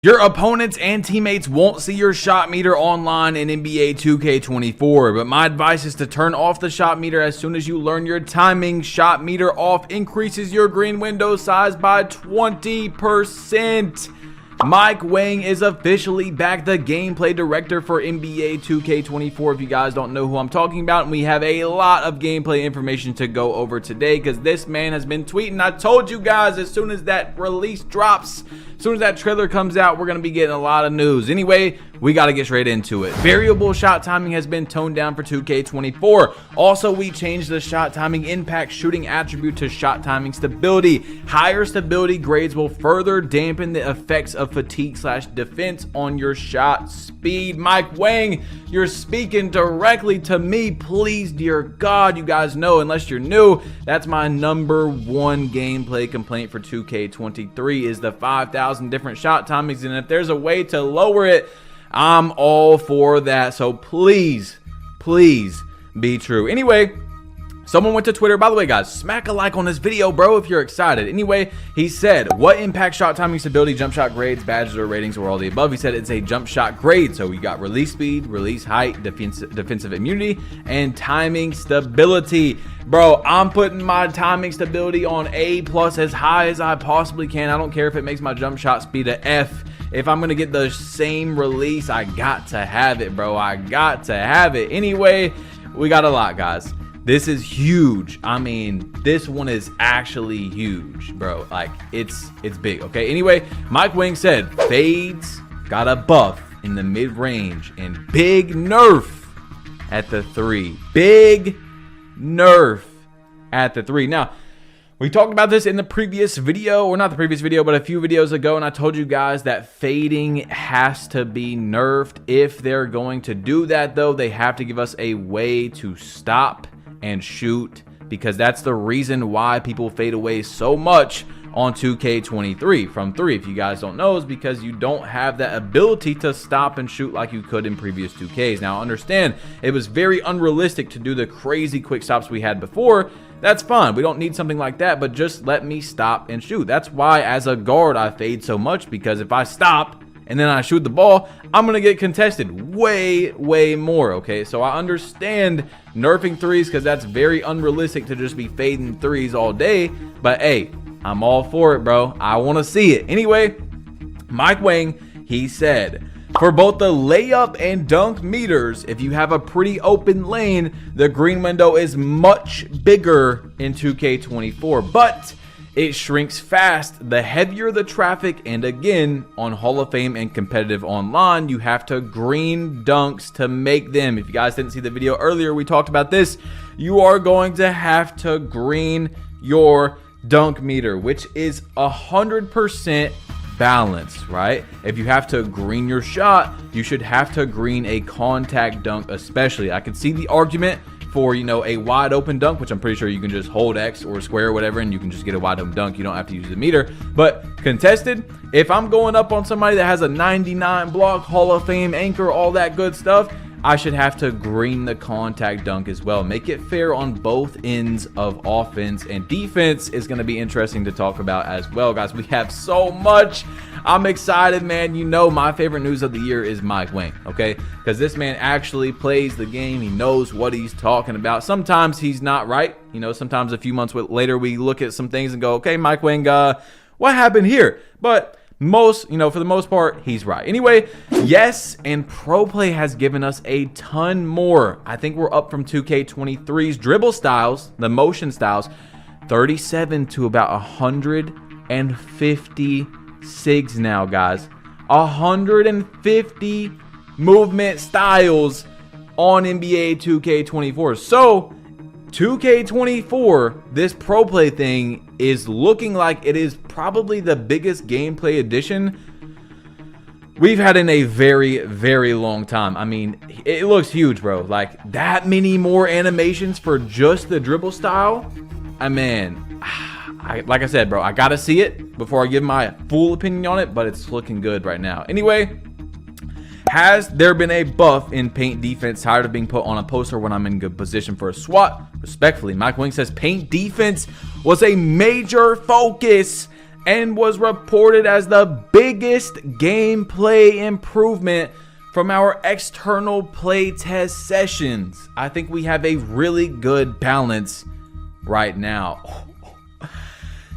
Your opponents and teammates won't see your shot meter online in NBA 2K24, but my advice is to turn off the shot meter as soon as you learn your timing. Shot meter off increases your green window size by 20%. Mike Wang is officially back, the gameplay director for NBA 2K24. If you guys don't know who I'm talking about, and we have a lot of gameplay information to go over today because this man has been tweeting. I told you guys as soon as that release drops, as soon as that trailer comes out, we're going to be getting a lot of news. Anyway, we got to get straight into it. Variable shot timing has been toned down for 2K24. Also, we changed the shot timing impact shooting attribute to shot timing stability. Higher stability grades will further dampen the effects of fatigue/defense on your shot speed. Mike Wang, you're speaking directly to me. Please, dear God, you guys know, unless you're new, that's my #1 gameplay complaint for 2K23 is the 5,000 different shot timings, and if there's a way to lower it, I'm all for that. So please be true. Anyway, someone went to Twitter. By the way, guys, smack a like on this video, bro, if you're excited. Anyway, he said, what impacts shot timing, stability, jump shot grades, badges, or ratings, or all the above? He said it's a jump shot grade. So we got release speed, release height, defensive immunity, and timing stability. Bro, I'm putting my timing stability on A+ as high as I possibly can. I don't care if it makes my jump shot speed a F. If I'm gonna get the same release, I got to have it, bro. I got to have it. Anyway, we got a lot, guys. This is huge. I mean, this one is actually huge, bro. Like, it's big, okay? Anyway, Mike Wang said fades got a buff in the mid-range and big nerf at the 3. Big nerf at the 3. Now, we talked about this in the previous video, or not the previous video, but a few videos ago, and I told you guys that fading has to be nerfed. If they're going to do that, though, they have to give us a way to stop and shoot, because that's the reason why people fade away so much on 2K23 from 3. If you guys don't know, is because you don't have that ability to stop and shoot like you could in previous 2Ks. Now, understand, it was very unrealistic to do the crazy quick stops we had before. That's fine. We don't need something like that, but just let me stop and shoot. That's why, as a guard, I fade so much, because if I stop and then I shoot the ball, I'm going to get contested way more, okay? So I understand nerfing 3s because that's very unrealistic to just be fading 3s all day, but hey, I'm all for it, bro. I want to see it. Anyway, Mike Wang, he said, for both the layup and dunk meters, if you have a pretty open lane, the green window is much bigger in 2K24, but it shrinks fast the heavier the traffic, and again, on Hall of Fame and competitive online, you have to green dunks to make them. If you guys didn't see the video earlier, we talked about this. You are going to have to green your dunk meter, which is 100% balance, right? If you have to green your shot, you should have to green a contact dunk especially. I can see the argument for, you know, a wide open dunk, which I'm pretty sure you can just hold X or square or whatever, and you can just get a wide open dunk. You don't have to use the meter. But contested, if I'm going up on somebody that has a 99 block, Hall of Fame anchor, all that good stuff, I should have to green the contact dunk as well. Make it fair on both ends of offense, and defense is going to be interesting to talk about as well, guys. We have so much. I'm excited, man. You know, my favorite news of the year is Mike Wang, okay? Because this man actually plays the game. He knows what he's talking about. Sometimes he's not right. You know, sometimes a few months later, we look at some things and go, okay, Mike Wang, what happened here? But for the most part, he's right. Anyway, yes, and Pro Play has given us a ton more. I think we're up from 2K23's dribble styles, the motion styles, 37 to about 156 now, guys. 150 movement styles on NBA 2K24. So 2K24, this Pro Play thing is looking like it is probably the biggest gameplay addition we've had in a very long time. I mean, it looks huge, bro. Like, that many more animations for just the dribble style. Like I said, bro, I gotta see it before I give my full opinion on it, but it's looking good right now. Anyway, has there been a buff in paint defense? Tired of being put on a poster when I'm in good position for a swat? Respectfully, Mike Wang says paint defense was a major focus and was reported as the biggest gameplay improvement from our external playtest sessions. I think we have a really good balance right now.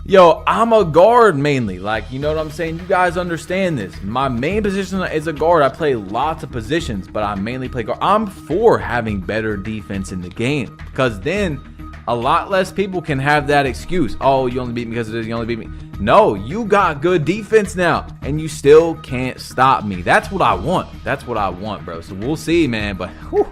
Yo, I'm a guard mainly, like, you know what I'm saying? You guys understand this. My main position is a guard. I play lots of positions, but I mainly play guard. I'm for having better defense in the game, because then a lot less people can have that excuse. Oh, you only beat me because of this, you only beat me. No, you got good defense now, and you still can't stop me. That's what I want. That's what I want, bro. So we'll see, man, but whew,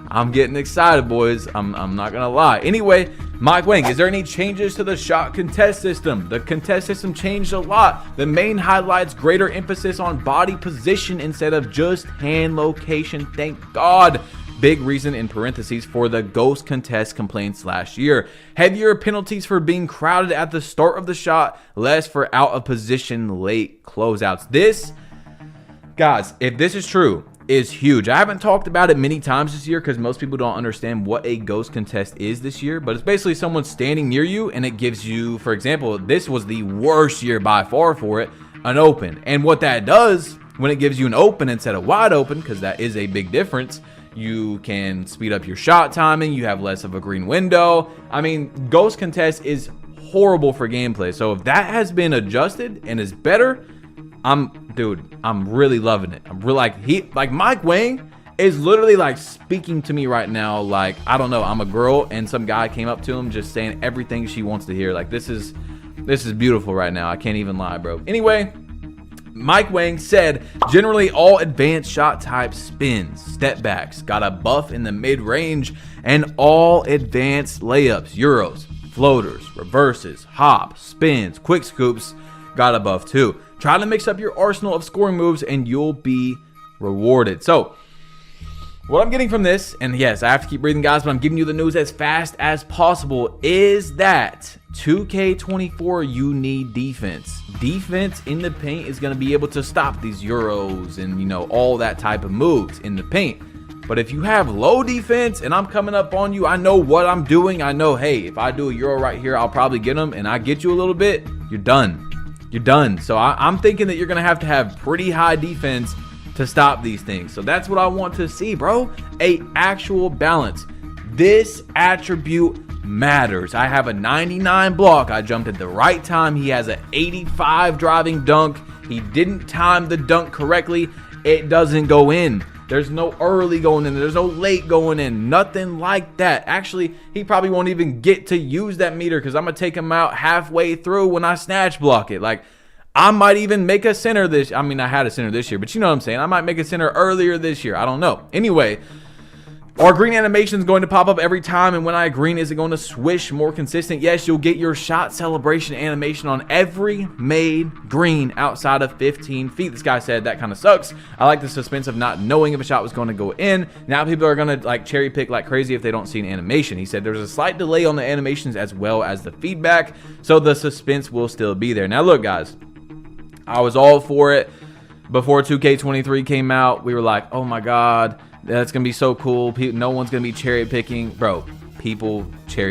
I'm getting excited, boys. I'm not gonna lie. Anyway, Mike Wang, is there any changes to the shot contest system? The contest system changed a lot. The main highlights greater emphasis on body position instead of just hand location. Thank God. Big reason in parentheses for the ghost contest complaints last year. Heavier penalties for being crowded at the start of the shot, less for out of position late closeouts. This, guys, if this is true, is huge. I haven't talked about it many times this year because most people don't understand what a ghost contest is this year, but it's basically someone standing near you and it gives you, for example, this was the worst year by far for it, an open. And what that does when it gives you an open instead of wide open, because that is a big difference, you can speed up your shot timing, you have less of a green window. I mean, ghost contest is horrible for gameplay. So if that has been adjusted and is better, I'm really loving it. I'm really like Mike Wang is literally like speaking to me right now. Like, I don't know, I'm a girl and some guy came up to him just saying everything she wants to hear. Like, this is beautiful right now. I can't even lie, bro. Anyway, Mike Wang said, generally all advanced shot types spins, step backs, got a buff in the mid-range, and all advanced layups, euros, floaters, reverses, hops, spins, quick scoops, got a buff too. Try to mix up your arsenal of scoring moves and you'll be rewarded. So what I'm getting from this, and yes, I have to keep breathing, guys, but I'm giving you the news as fast as possible, is that 2K24, you need defense. Defense in the paint is going to be able to stop these euros and, you know, all that type of moves in the paint. But if you have low defense and I'm coming up on you, I know what I'm doing. I know, hey, if I do a euro right here, I'll probably get them, and I get you a little bit, you're done. You're done. So I'm thinking that you're going to have pretty high defense to stop these things. So that's what I want to see, bro. A actual balance. This attribute matters. I have a 99 block. I jumped at the right time. He has an 85 driving dunk. He didn't time the dunk correctly. It doesn't go in. There's no early going in. There's no late going in. Nothing like that. Actually, he probably won't even get to use that meter because I'm going to take him out halfway through when I snatch block it. Like, I might even make a center this. I mean, I had a center this year, but you know what I'm saying. I might make a center earlier this year. I don't know. Anyway, our green animation is going to pop up every time, and when I green, is it going to swish more consistent? Yes, you'll get your shot celebration animation on every made green outside of 15 feet. This guy said that kind of sucks. I like the suspense of not knowing if a shot was going to go in. Now people are going to like cherry pick like crazy if they don't see an animation. He said there's a slight delay on the animations as well as the feedback, so the suspense will still be there. Now look, guys, I was all for it before 2K23 came out. We were like, oh my God, that's going to be so cool. No one's going to be cherry picking. Bro,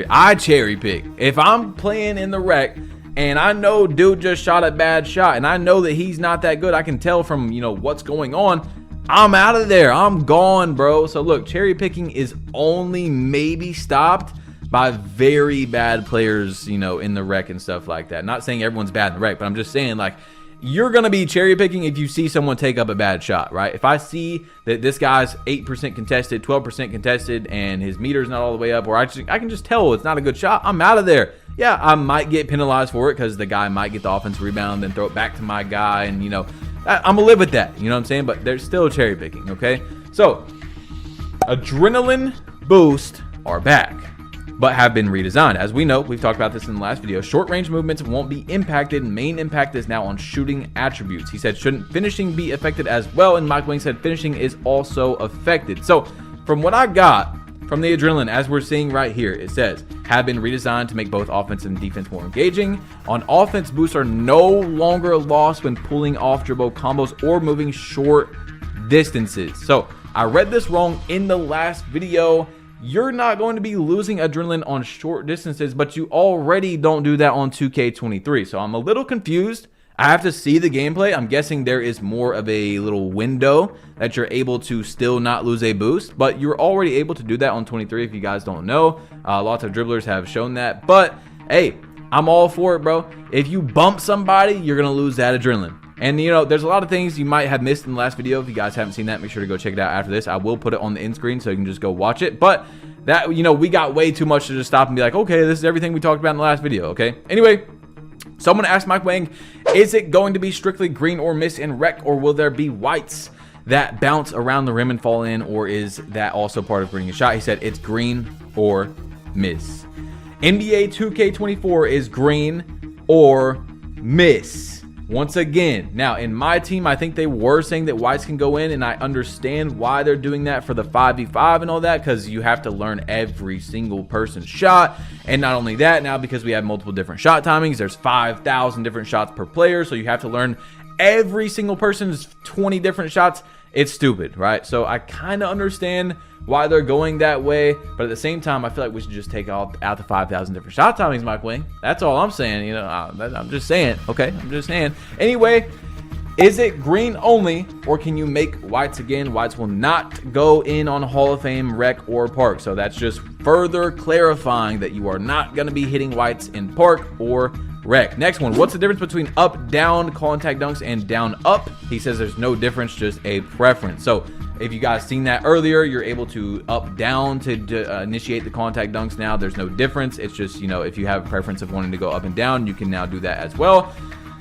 I cherry pick. If I'm playing in the rec and I know dude just shot a bad shot and I know that he's not that good, I can tell from, you know, what's going on, I'm out of there. I'm gone, bro. So look, cherry picking is only maybe stopped by very bad players, you know, in the rec and stuff like that. Not saying everyone's bad in the rec, but I'm just saying, like, you're going to be cherry picking if you see someone take up a bad shot, right? If I see that this guy's 8% contested, 12% contested, and his meter's not all the way up, or I can just tell it's not a good shot, I'm out of there. Yeah, I might get penalized for it because the guy might get the offensive rebound and throw it back to my guy, and, you know, I'm going to live with that. You know what I'm saying? But they're still cherry picking, okay? So, adrenaline boost are back, but have been redesigned. As we know, we've talked about this in the last video, short range movements won't be impacted. Main impact is now on shooting attributes. He said, shouldn't finishing be affected as well? And Mike Wang said, finishing is also affected. So from what I got from the adrenaline, as we're seeing right here, it says, have been redesigned to make both offense and defense more engaging. On offense, boosts are no longer lost when pulling off dribble combos or moving short distances. So I read this wrong in the last video. you're not going to be losing adrenaline on short distances, but you already don't do that on 2K23. So I'm a little confused. I have to see the gameplay. I'm guessing there is more of a little window that you're able to still not lose a boost, but you're already able to do that on 23 if you guys don't know. Lots of dribblers have shown that, but hey, I'm all for it, bro. If you bump somebody, you're going to lose that adrenaline. And, you know, there's a lot of things you might have missed in the last video. If you guys haven't seen that, make sure to go check it out after this. I will put it on the end screen so you can just go watch it. But that, you know, we got way too much to just stop and be like, okay, this is everything we talked about in the last video, okay? Anyway, someone asked Mike Wang, is it going to be strictly green or miss in rec, or will there be whites that bounce around the rim and fall in, or is that also part of greening a shot? He said it's green or miss. NBA 2K24 is green or miss. Once again, now in my team, I think they were saying that whites can go in, and I understand why they're doing that for the 5v5 and all that, because you have to learn every single person's shot. And not only that, now because we have multiple different shot timings, there's 5,000 different shots per player, so you have to learn every single person's 20 different shots. It's stupid, right? So I kind of understand why they're going that way, but at the same time, I feel like we should just take out the 5,000 different shot timings, Mike Wang. That's all I'm saying. You know, I'm just saying. Okay, I'm just saying. Anyway, is it green only, or can you make whites again? Whites will not go in on Hall of Fame, rec, or park. So that's just further clarifying that you are not going to be hitting whites in park or rec. Next one, what's the difference between up down contact dunks and down up? He says there's no difference, just a preference. So if you guys seen that earlier, you're able to up down to initiate the contact dunks. Now there's no difference. It's just, you know, if you have a preference of wanting to go up and down, you can now do that as well.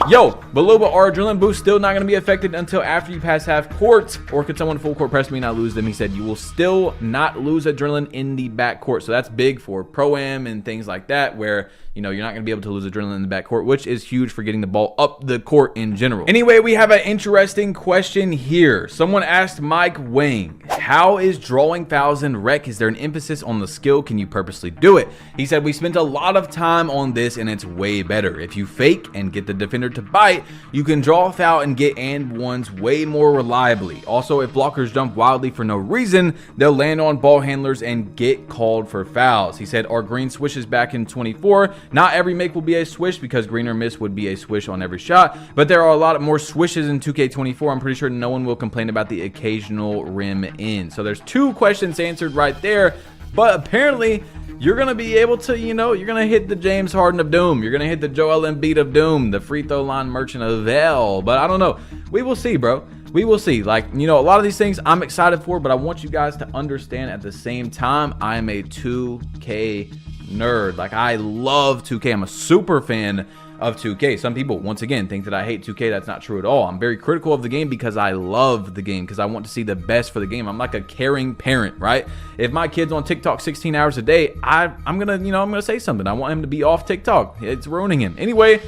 Yo, Baluba, our adrenaline boost still not going to be affected until after you pass half court, or could someone full court press me and not lose them? He said you will still not lose adrenaline in the back court. So that's big for Pro-Am and things like that, where, you know, you're not going to be able to lose adrenaline in the back court, which is huge for getting the ball up the court in general. Anyway, we have an interesting question here. Someone asked Mike Wang, how is drawing fouls in rec? Is there an emphasis on the skill? Can you purposely do it? He said we spent a lot of time on this, and it's way better. If you fake and get the defender to bite, you can draw a foul and get and ones way more reliably. Also, if blockers jump wildly for no reason, they'll land on ball handlers and get called for fouls. He said our green swishes back in 24. Not every make will be a swish, because green or miss would be a swish on every shot, but there are a lot more swishes in 2K24. I'm pretty sure no one will complain about the occasional rim in. So there's 2 questions answered right there, but apparently you're going to be able to, you know, you're going to hit the James Harden of doom. You're going to hit the Joel Embiid of doom, the free throw line merchant of hell. But I don't know. We will see, bro. We will see. Like, you know, a lot of these things I'm excited for, but I want you guys to understand at the same time, I am a 2K nerd. Like, I love 2K. I'm a super fan of 2K. Some people, once again, think that I hate 2K. That's not true at all. I'm very critical of the game because I love the game, because I want to see the best for the game. I'm like a caring parent, right? If my kid's on TikTok 16 hours a day, I'm gonna, you know, I'm gonna say something. I want him to be off TikTok. It's ruining him. Anyway,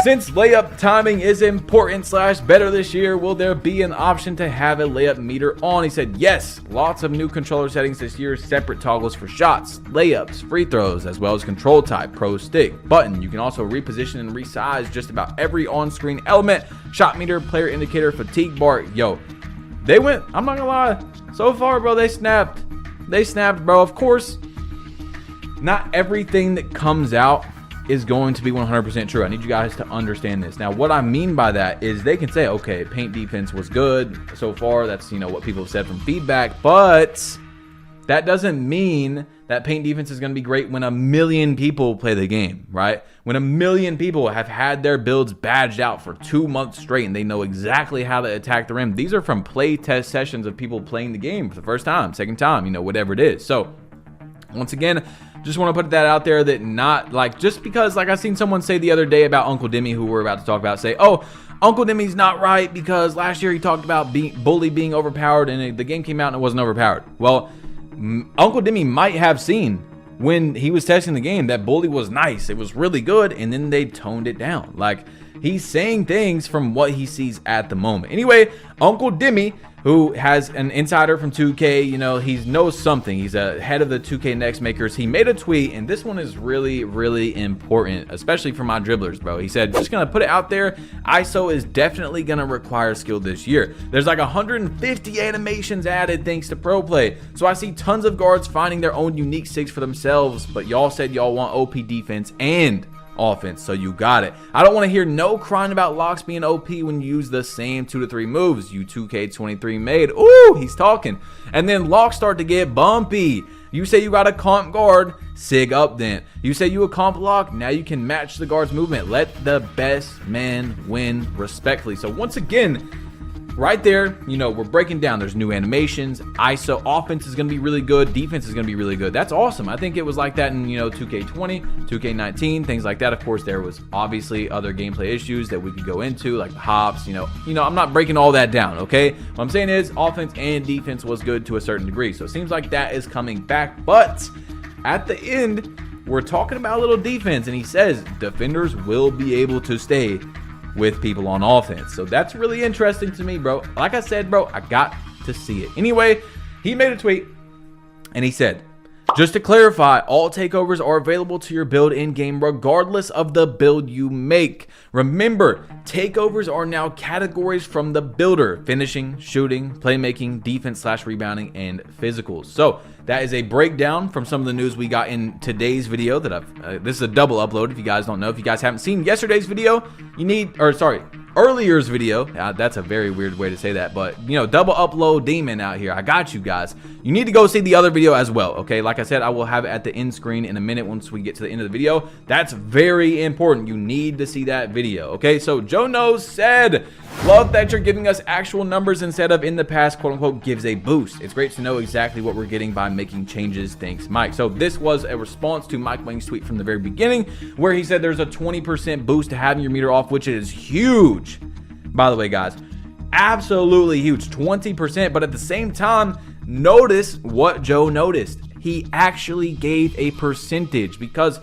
since layup timing is important / better this year, will there be an option to have a layup meter on? He said yes. Lots of new controller settings this year, separate toggles for shots, layups, free throws, as well as control type, pro stick, button. You can also reposition and resize just about every on-screen element, shot meter, player indicator, fatigue bar. Yo, they went, I'm not gonna lie, so far, bro, they snapped. They snapped, bro. Of course, not everything that comes out is going to be 100% true. I need you guys to understand this. Now, what I mean by that is they can say, okay, paint defense was good so far. That's, you know, what people have said from feedback, but that doesn't mean that paint defense is going to be great when 1 million people play the game, right? When 1 million people have had their builds badged out for 2 months straight and they know exactly how to attack the rim. These are from play test sessions of people playing the game for the first time, second time, you know, whatever it is. So once again, just want to put that out there, that not like, just because, like I seen someone say the other day about Uncle Demi, who we're about to talk about, say, oh, Uncle Demi's not right because last year he talked about Bully being overpowered and the game came out and it wasn't overpowered. Well, Uncle Demi might have seen when he was testing the game that Bully was nice, it was really good, and then they toned it down. Like, he's saying things from what he sees at the moment. Anyway, Uncle Demi, who has an insider from 2K. You know, he knows something. He's a head of the 2K Next makers. He made a tweet, and this one is really, really important, especially for my dribblers, bro. He said, just gonna put it out there, ISO is definitely gonna require skill this year. There's like 150 animations added thanks to Pro Play. So I see tons of guards finding their own unique SIGs for themselves, but y'all said y'all want OP defense and offense, so you got it. I don't want to hear no crying about locks being OP when you use the same 2 to 3 moves you 2K23 made. Ooh, he's talking. And then locks start to get bumpy. You say you got a comp guard, SIG up then. You say you a comp lock, now you can match the guard's movement. Let the best man win respectfully. So once again, right there, you know, we're breaking down. There's new animations. ISO offense is going to be really good. Defense is going to be really good. That's awesome. I think it was like that in, you know, 2K20, 2K19, things like that. Of course, there was obviously other gameplay issues that we could go into, like the hops, you know, I'm not breaking all that down, okay? What I'm saying is offense and defense was good to a certain degree. So it seems like that is coming back. But at the end, we're talking about a little defense, and he says defenders will be able to stay with people on offense. So that's really interesting to me, bro. Like I said, bro, I got to see it. Anyway, he made a tweet and he said, just to clarify, all takeovers are available to your build in-game regardless of the build you make. Remember, takeovers are now categories from the builder: finishing, shooting, playmaking, defense/rebounding, and physicals. So that is a breakdown from some of the news we got in today's video that this is a double upload if you guys don't know. If you guys haven't seen yesterday's video, earlier's video. That's a very weird way to say that, but you know, double upload demon out here. I got you guys. You need to go see the other video as well, okay? Like I said, I will have it at the end screen in a minute once we get to the end of the video. That's very important. You need to see that video, okay? So Joe Knows said, love that you're giving us actual numbers instead of in the past, quote unquote, gives a boost. It's great to know exactly what we're getting by making changes. Thanks, Mike. So this was a response to Mike Wang's tweet from the very beginning where he said there's a 20% boost to having your meter off, which is huge. By the way, guys, absolutely huge, 20%. But at the same time, notice what Joe noticed. He actually gave a percentage, because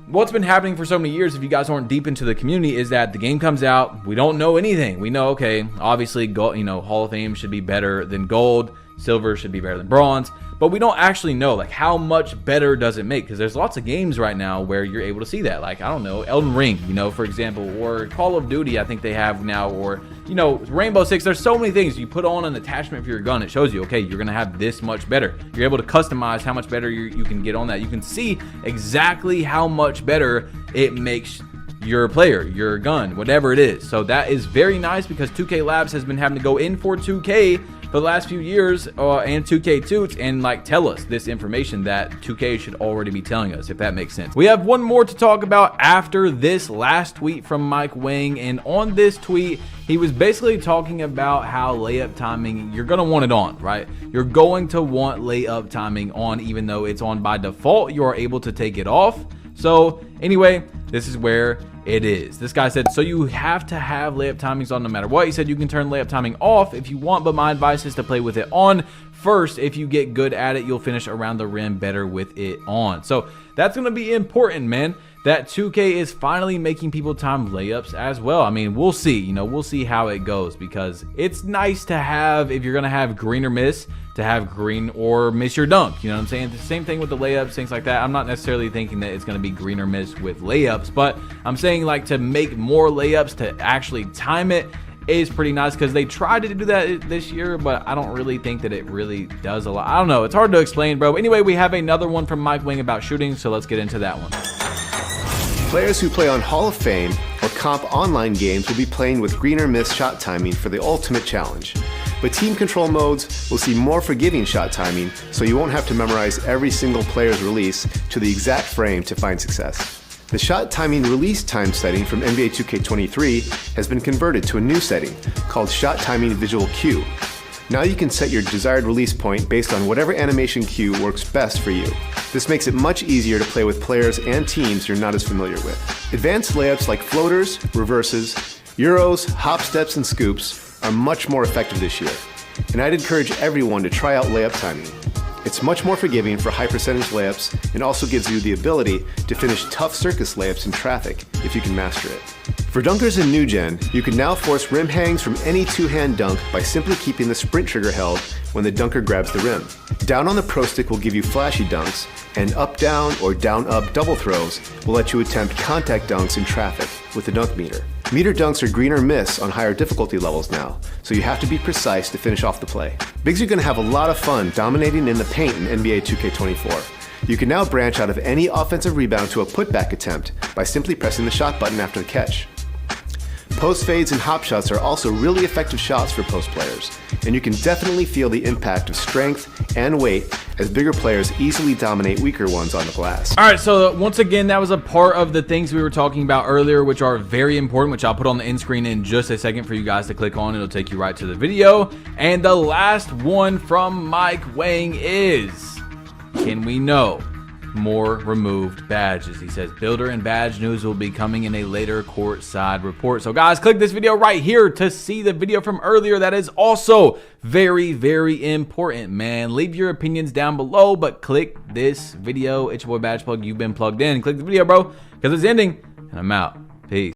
what's been happening for so many years, if you guys aren't deep into the community, is that the game comes out, we don't know anything. We know, okay, obviously, gold, you know, Hall of Fame should be better than gold, silver should be better than bronze, but we don't actually know, like, how much better does it make? Because there's lots of games right now where you're able to see that, like, I don't know, Elden Ring, you know, for example, or Call of Duty, I think they have now, or, you know, Rainbow Six. There's so many things. You put on an attachment for your gun, it shows you, okay, you're gonna have this much better. You're able to customize how much better you can get on that. You can see exactly how much better it makes your player, your gun, whatever it is. So that is very nice, because 2K Labs has been having to go in for 2K for the last few years, and 2K Toots, and like tell us this information that 2K should already be telling us, if that makes sense. We have one more to talk about after this last tweet from Mike Wang, and on this tweet, he was basically talking about how layup timing, you're going to want it on, right? You're going to want layup timing on, even though it's on by default, you are able to take it off. So anyway, this is where it is. This guy said, so you have to have layup timings on no matter what. He said you can turn layup timing off if you want, but my advice is to play with it on first. If you get good at it, you'll finish around the rim better with it on. So that's going to be important, man, that 2K is finally making people time layups as well. I mean, we'll see, you know, we'll see how it goes, because it's nice to have, if you're going to have green or miss, to have green or miss your dunk. You know what I'm saying? The same thing with the layups, things like that. I'm not necessarily thinking that it's going to be green or miss with layups, but I'm saying, like, to make more layups, to actually time it is pretty nice, because they tried to do that this year, but I don't really think that it really does a lot. I don't know. It's hard to explain, bro. Anyway, we have another one from Mike Wang about shooting, so let's get into that one. Players who play on Hall of Fame or comp online games will be playing with green or miss shot timing for the ultimate challenge. But team control modes will see more forgiving shot timing, so you won't have to memorize every single player's release to the exact frame to find success. The shot timing release time setting from NBA 2K23 has been converted to a new setting called Shot Timing Visual Cue. Now you can set your desired release point based on whatever animation cue works best for you. This makes it much easier to play with players and teams you're not as familiar with. Advanced layups like floaters, reverses, euros, hop steps, and scoops are much more effective this year, and I'd encourage everyone to try out layup timing. It's much more forgiving for high percentage layups and also gives you the ability to finish tough circus layups in traffic if you can master it. For dunkers in New Gen, you can now force rim hangs from any two-hand dunk by simply keeping the sprint trigger held when the dunker grabs the rim. Down on the Pro Stick will give you flashy dunks, and up-down or down-up double throws will let you attempt contact dunks in traffic with the dunk meter. Meter dunks are green or miss on higher difficulty levels now, so you have to be precise to finish off the play. Bigs are going to have a lot of fun dominating in the paint in NBA 2K24. You can now branch out of any offensive rebound to a putback attempt by simply pressing the shot button after the catch. Post fades and hop shots are also really effective shots for post players, and you can definitely feel the impact of strength and weight as bigger players easily dominate weaker ones on the glass. All right, so once again, that was a part of the things we were talking about earlier, which are very important, which I'll put on the end screen in just a second for you guys to click on. It'll take you right to the video. And the last one from Mike Wang is, can we know more removed badges? He says builder and badge news will be coming in a later courtside report. So guys, click this video right here to see the video from earlier. That is also very, very important, man. Leave your opinions down below, but click this video. It's your boy Badge Plug. You've been plugged in. Click the video, bro, because it's ending, and I'm out. Peace.